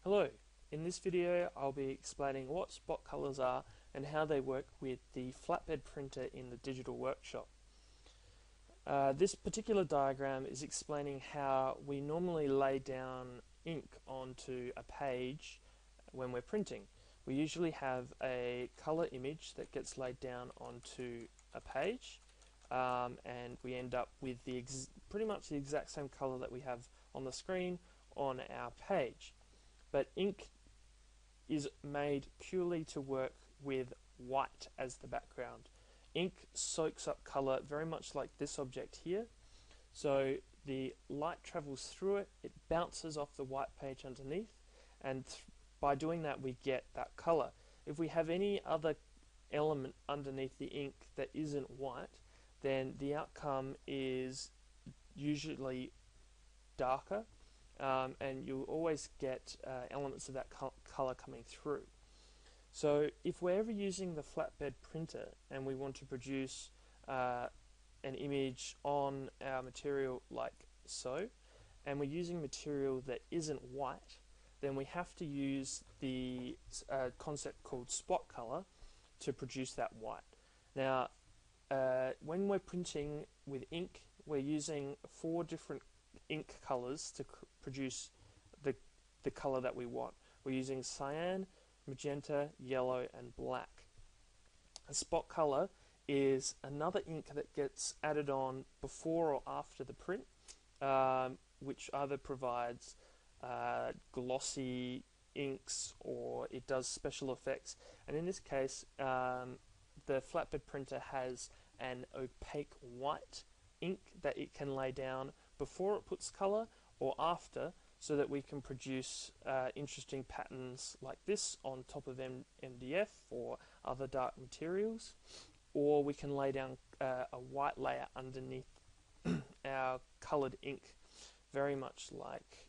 Hello, in this video I'll be explaining what spot colors are and how they work with the flatbed printer in the digital workshop. This particular diagram is explaining how we normally lay down ink onto a page when we're printing. We usually have a color image that gets laid down onto a page, and we end up with pretty much the exact same color that we have on the screen on our page. But ink is made purely to work with white as the background. Ink soaks up color very much like this object here. So the light travels through it, it bounces off the white page underneath, and by doing that we get that color. If we have any other element underneath the ink that isn't white, then the outcome is usually darker, and you'll always get elements of that color coming through. So if we're ever using the flatbed printer and we want to produce an image on our material like so, and we're using material that isn't white, then we have to use the concept called spot color to produce that white. Now, when we're printing with ink, we're using 4 different ink colors to produce the color that we want. We're using cyan, magenta, yellow, and black. A spot color is another ink that gets added on before or after the print, which either provides glossy inks or it does special effects. And in this case, the flatbed printer has an opaque white ink that it can lay down before it puts color or after, so that we can produce interesting patterns like this on top of MDF or other dark materials, or we can lay down a white layer underneath our colored ink, very much like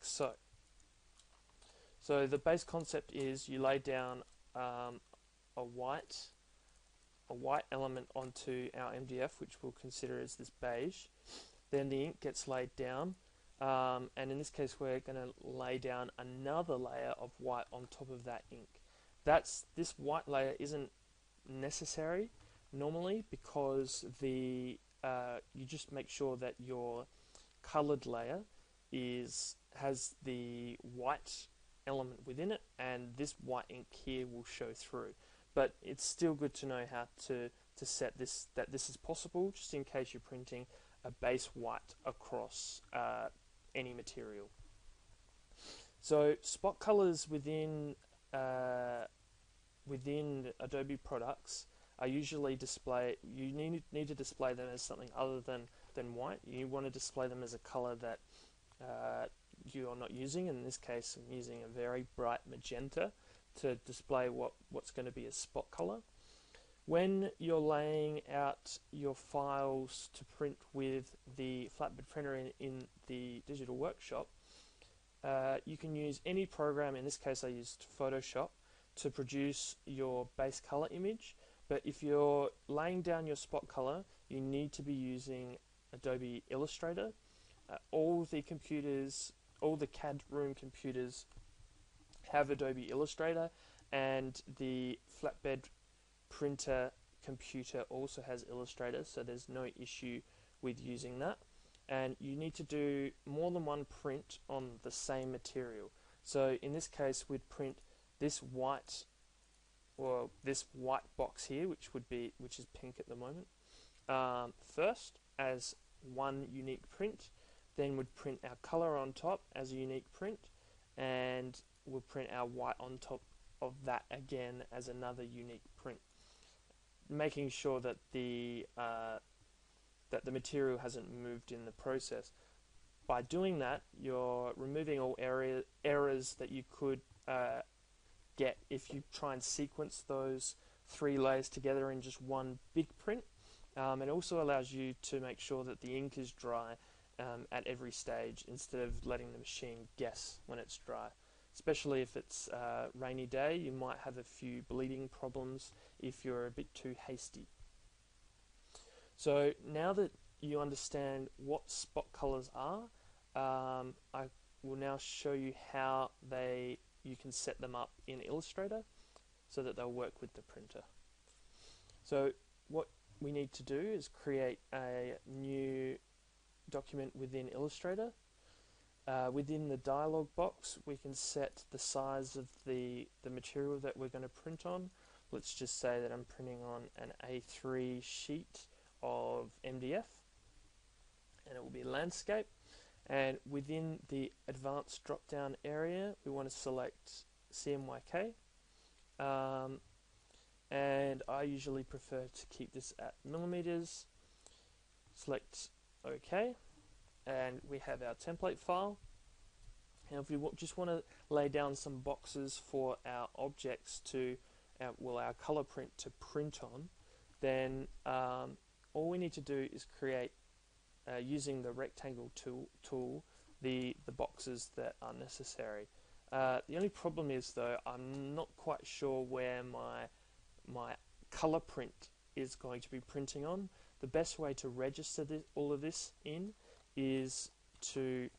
so. So the base concept is you lay down a white element onto our MDF, which we'll consider as this beige. Then the ink gets laid down, and in this case we're going to lay down another layer of white on top of that ink. This white layer isn't necessary normally, because you just make sure that your colored layer has the white element within it, and this white ink here will show through. But it's still good to know how to set this, that this is possible, just in case you're printing a base white across any material. So spot colors within Adobe products are usually you need to display them as something other than white. You want to display them as a color that you are not using. In this case, I'm using a very bright magenta to display what's going to be a spot color. When you're laying out your files to print with the flatbed printer in the digital workshop, you can use any program. In this case I used Photoshop to produce your base color image, but if you're laying down your spot color, you need to be using Adobe Illustrator. All the CAD room computers have Adobe Illustrator, and the flatbed printer computer also has Illustrator, so there's no issue with using that. And you need to do more than one print on the same material. So in this case we'd print this white box here, which is pink at the moment, first as one unique print. Then we'd print our color on top as a unique print, and we'll print our white on top of that again as another unique print, making sure that the material hasn't moved in the process. By doing that, you're removing all errors that you could get if you try and sequence those 3 layers together in just one big print. It also allows you to make sure that the ink is dry at every stage, instead of letting the machine guess when it's dry. Especially if it's a rainy day, you might have a few bleeding problems if you're a bit too hasty. So now that you understand what spot colors are, I will now show you how you can set them up in Illustrator so that they'll work with the printer. So what we need to do is create a new document within Illustrator. Within the dialog box, we can set the size of the material that we're going to print on. Let's just say that I'm printing on an A3 sheet of MDF, and it will be landscape. And within the advanced drop down area, we want to select CMYK, and I usually prefer to keep this at millimeters. Select OK, and we have our template file. And if we just want to lay down some boxes for our objects to our color print to print on, then all we need to do is create using the rectangle tool the boxes that are necessary. The only problem is, though, I'm not quite sure where my color print is going to be printing on. The best way to register all of this in is to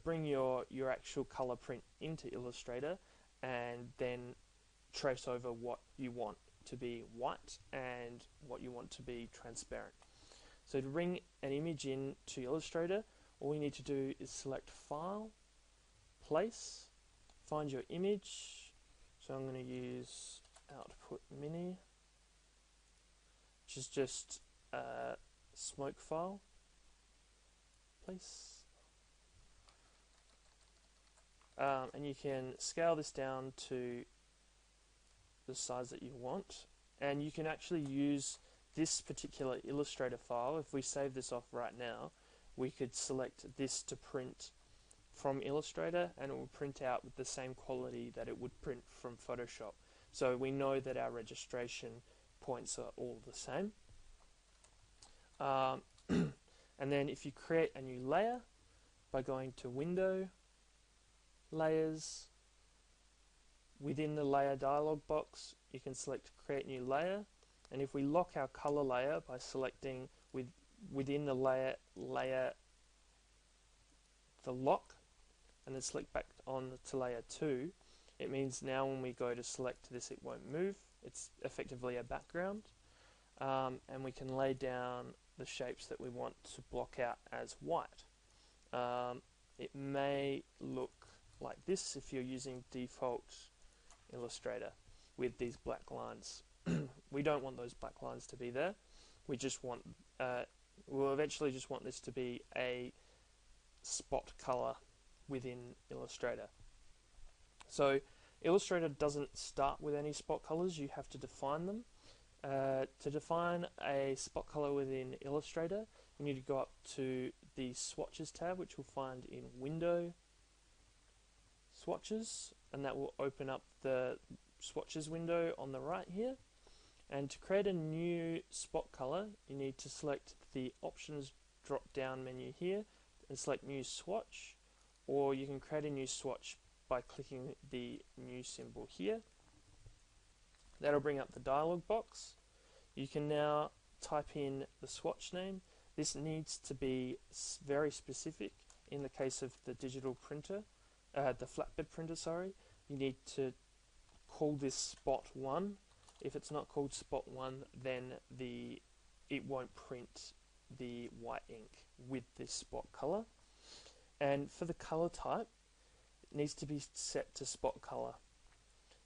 bring your actual color print into Illustrator and then trace over what you want to be white and what you want to be transparent. So to bring an image in to Illustrator, all we need to do is select File, Place, find your image. So I'm going to use Output Mini, which is just a smoke file. Place. And you can scale this down to the size that you want, and you can actually use this particular Illustrator file. If we save this off right now, we could select this to print from Illustrator, and it will print out with the same quality that it would print from Photoshop. So we know that our registration points are all the same. And then if you create a new layer by going to Window, Layers, within the Layer dialog box, you can select Create New Layer. And if we lock our color layer by selecting within the layer the lock, and then select back on to layer 2, it means now when we go to select this, it won't move. It's effectively a background. And we can lay down the shapes that we want to block out as white. It may look like this if you're using default Illustrator with these black lines. We don't want those black lines to be there. We just want, we'll eventually just want this to be a spot color within Illustrator. So Illustrator doesn't start with any spot colors, you have to define them. To define a spot color within Illustrator, you need to go up to the Swatches tab, which you'll find in Window, Swatches, and that will open up the Swatches window on the right here. And to create a new spot color, you need to select the Options drop-down menu here and select New Swatch, or you can create a new swatch by clicking the new symbol here. That'll bring up the dialog box. You can now type in the swatch name. This needs to be very specific. In the case of the digital printer, the flatbed printer, sorry, you need to call this spot 1. If it's not called spot 1, then it won't print the white ink with this spot color. And for the color type, it needs to be set to spot color.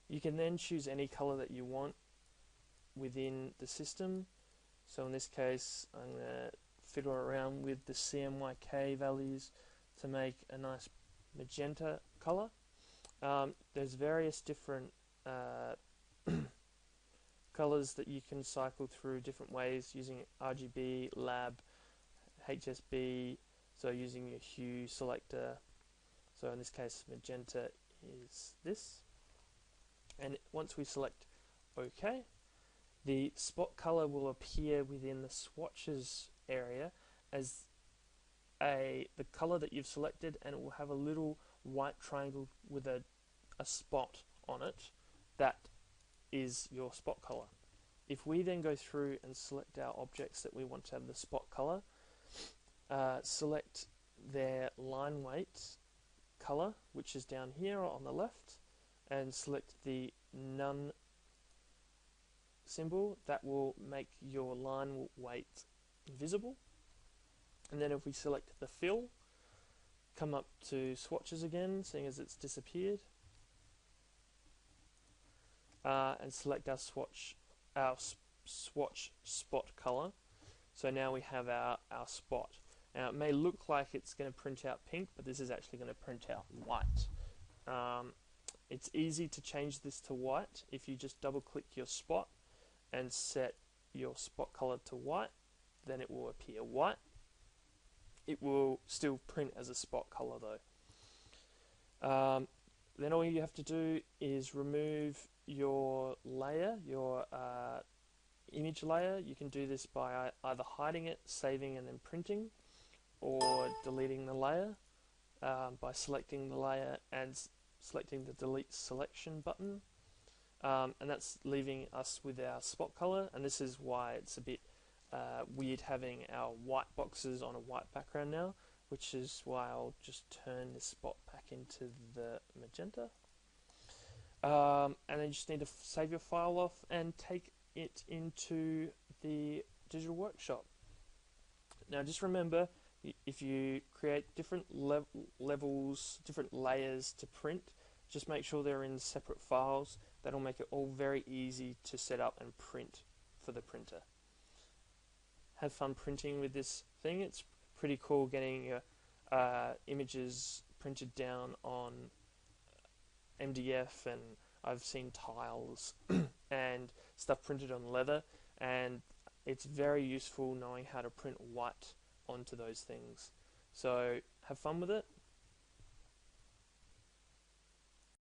You can then choose any color that you want within the system. So in this case, I'm going to fiddle around with the CMYK values to make a nice magenta color. There's various different colors that you can cycle through different ways using RGB, lab, HSB, so using your hue selector. So in this case, magenta is this. And once we select OK, the spot color will appear within the swatches area as the color that you've selected, and it will have a little white triangle with a spot on it. That is your spot color. If we then go through and select our objects that we want to have the spot color, select their line weight color, which is down here on the left, and select the none symbol. That will make your line weight visible. And then if we select the fill, come up to swatches again, seeing as it's disappeared, and select our swatch spot color. So now we have our spot. Now it may look like it's going to print out pink, but this is actually going to print out white. It's easy to change this to white. If you just double click your spot and set your spot color to white, then it will appear white. It will still print as a spot color though. Then all you have to do is remove your layer, your image layer. You can do this by either hiding it, saving and then printing, or deleting the layer by selecting the layer and selecting the delete selection button. And that's leaving us with our spot color, and this is why it's a bit weird having our white boxes on a white background now, which is why I'll just turn this spot back into the magenta. And then you just need to save your file off and take it into the digital workshop. Now just remember, if you create different levels, different layers to print, just make sure they're in separate files. That'll make it all very easy to set up and print for the printer. Have fun printing with this thing. It's pretty cool getting your images printed down on MDF, and I've seen tiles and stuff printed on leather, and it's very useful knowing how to print white onto those things. So have fun with it.